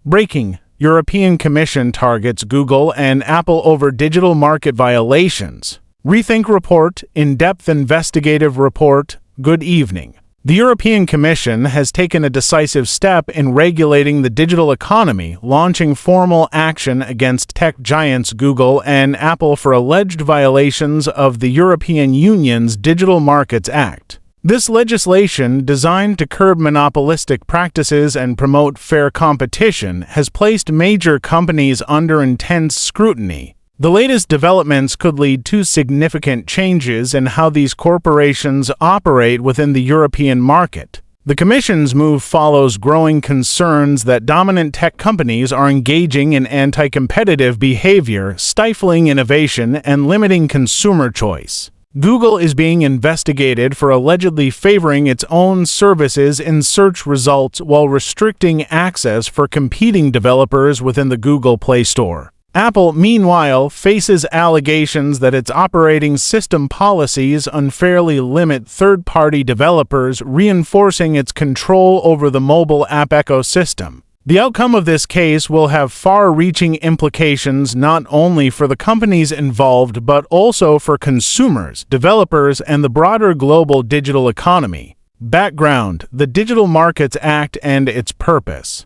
Breaking: European Commission targets Google and Apple over digital market violations. Rethink report, in-depth investigative report. Good evening. The European Commission has taken a decisive step in regulating the digital economy, launching formal action against tech giants Google and Apple for alleged violations of the European Union's Digital Markets Act. This legislation, designed to curb monopolistic practices and promote fair competition, has placed major companies under intense scrutiny. The latest developments could lead to significant changes in how these corporations operate within the European market. The Commission's move follows growing concerns that dominant tech companies are engaging in anti-competitive behavior, stifling innovation, and limiting consumer choice. Google is being investigated for allegedly favoring its own services in search results while restricting access for competing developers within the Google Play Store. Apple, meanwhile, faces allegations that its operating system policies unfairly limit third-party developers, reinforcing its control over the mobile app ecosystem. The outcome of this case will have far-reaching implications not only for the companies involved but also for consumers, developers, and the broader global digital economy. Background: the Digital Markets Act and its purpose.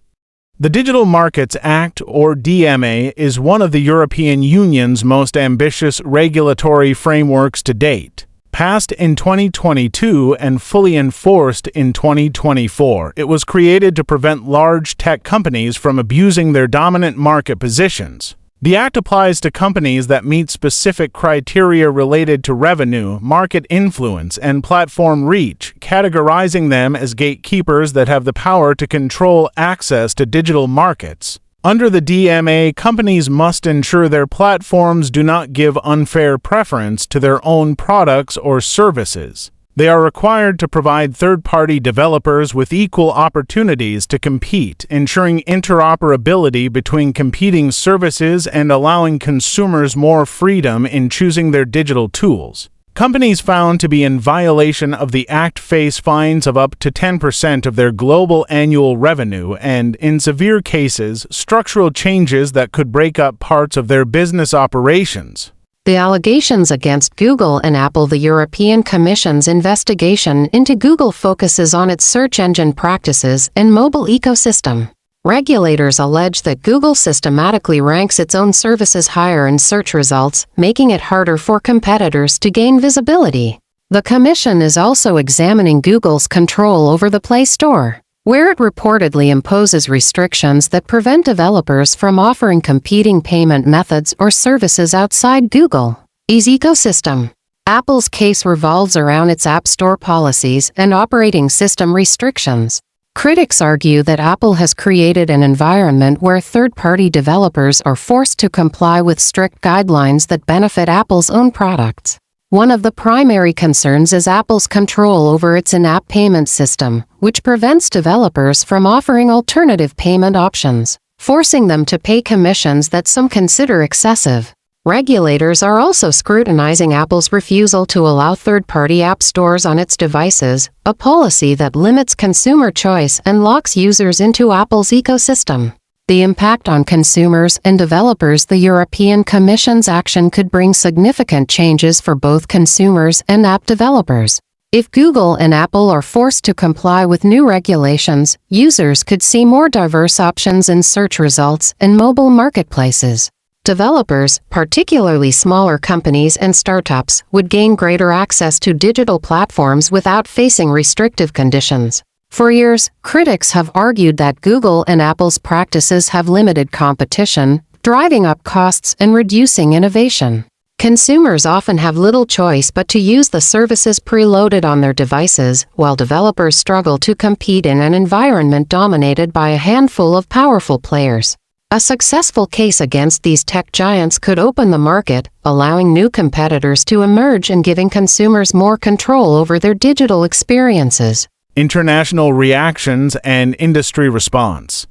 The Digital Markets Act, or DMA, is one of the European Union's most ambitious regulatory frameworks to date. Passed in 2022 and fully enforced in 2024, it was created to prevent large tech companies from abusing their dominant market positions. The act applies to companies that meet specific criteria related to revenue, market influence, and platform reach, categorizing them as gatekeepers that have the power to control access to digital markets. Under the DMA, companies must ensure their platforms do not give unfair preference to their own products or services. They are required to provide third-party developers with equal opportunities to compete, ensuring interoperability between competing services and allowing consumers more freedom in choosing their digital tools. Companies found to be in violation of the Act face fines of up to 10% of their global annual revenue and, in severe cases, structural changes that could break up parts of their business operations. The allegations against Google and Apple. The European Commission's investigation into Google focuses on its search engine practices and mobile ecosystem. Regulators allege that Google systematically ranks its own services higher in search results, making it harder for competitors to gain visibility. The Commission is also examining Google's control over the Play Store, where it reportedly imposes restrictions that prevent developers from offering competing payment methods or services outside Google's ecosystem. Apple's case revolves around its App Store policies and operating system restrictions. Critics argue that Apple has created an environment where third-party developers are forced to comply with strict guidelines that benefit Apple's own products. One of the primary concerns is Apple's control over its in-app payment system, which prevents developers from offering alternative payment options, forcing them to pay commissions that some consider excessive. Regulators are also scrutinizing Apple's refusal to allow third-party app stores on its devices, a policy that limits consumer choice and locks users into Apple's ecosystem. The impact on consumers and developers. The European Commission's action could bring significant changes for both consumers and app developers. If Google and Apple are forced to comply with new regulations, users could see more diverse options in search results and mobile marketplaces. Developers, particularly smaller companies and startups, would gain greater access to digital platforms without facing restrictive conditions. For years, critics have argued that Google and Apple's practices have limited competition, driving up costs and reducing innovation. Consumers often have little choice but to use the services preloaded on their devices, while developers struggle to compete in an environment dominated by a handful of powerful players. A successful case against these tech giants could open the market, allowing new competitors to emerge and giving consumers more control over their digital experiences. International reactions and industry response.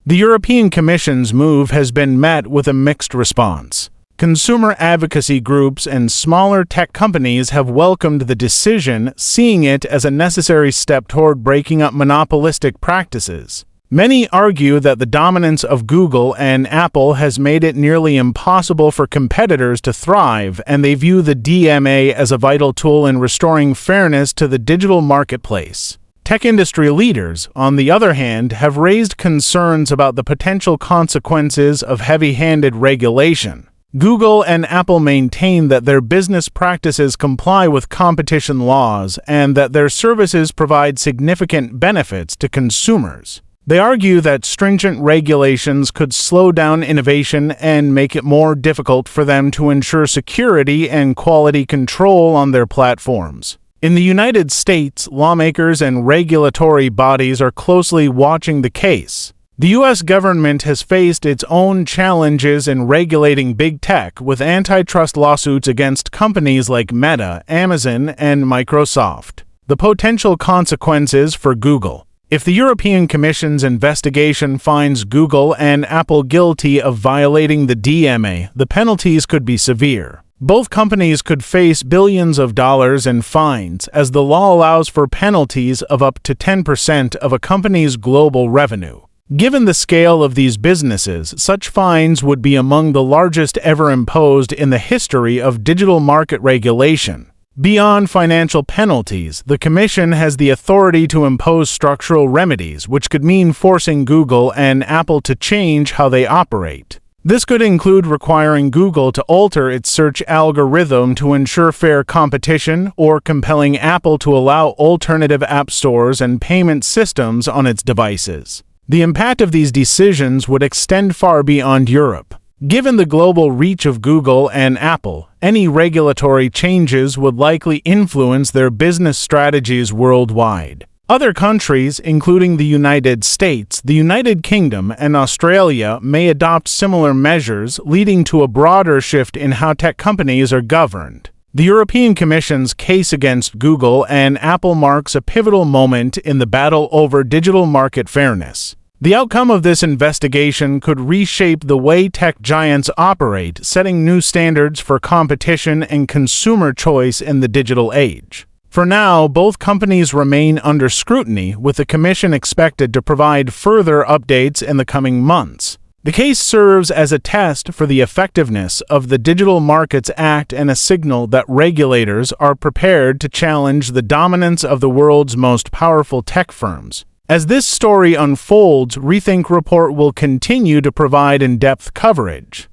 The European Commission's move has been met with a mixed response. Consumer advocacy groups and smaller tech companies have welcomed the decision, seeing it as a necessary step toward breaking up monopolistic practices. Many argue that the dominance of Google and Apple has made it nearly impossible for competitors to thrive, and they view the DMA as a vital tool in restoring fairness to the digital marketplace. Tech industry leaders, on the other hand, have raised concerns about the potential consequences of heavy-handed regulation. Google and Apple maintain that their business practices comply with competition laws and that their services provide significant benefits to consumers. They argue that stringent regulations could slow down innovation and make it more difficult for them to ensure security and quality control on their platforms. In the United States, lawmakers and regulatory bodies are closely watching the case. The U.S. government has faced its own challenges in regulating big tech with antitrust lawsuits against companies like Meta, Amazon, and Microsoft. The potential consequences for Google. If the European Commission's investigation finds Google and Apple guilty of violating the DMA, the penalties could be severe. Both companies could face billions of dollars in fines, as the law allows for penalties of up to 10% of a company's global revenue. Given the scale of these businesses, such fines would be among the largest ever imposed in the history of digital market regulation. Beyond financial penalties, the Commission has the authority to impose structural remedies, which could mean forcing Google and Apple to change how they operate. This could include requiring Google to alter its search algorithm to ensure fair competition, or compelling Apple to allow alternative app stores and payment systems on its devices. The impact of these decisions would extend far beyond Europe. Given the global reach of Google and Apple, any regulatory changes would likely influence their business strategies worldwide. Other countries, including the United States, the United Kingdom, and Australia, may adopt similar measures, leading to a broader shift in how tech companies are governed. The European Commission's case against Google and Apple marks a pivotal moment in the battle over digital market fairness. The outcome of this investigation could reshape the way tech giants operate, setting new standards for competition and consumer choice in the digital age. For now, both companies remain under scrutiny, with the Commission expected to provide further updates in the coming months. The case serves as a test for the effectiveness of the Digital Markets Act and a signal that regulators are prepared to challenge the dominance of the world's most powerful tech firms. As this story unfolds, Rethink Report will continue to provide in-depth coverage.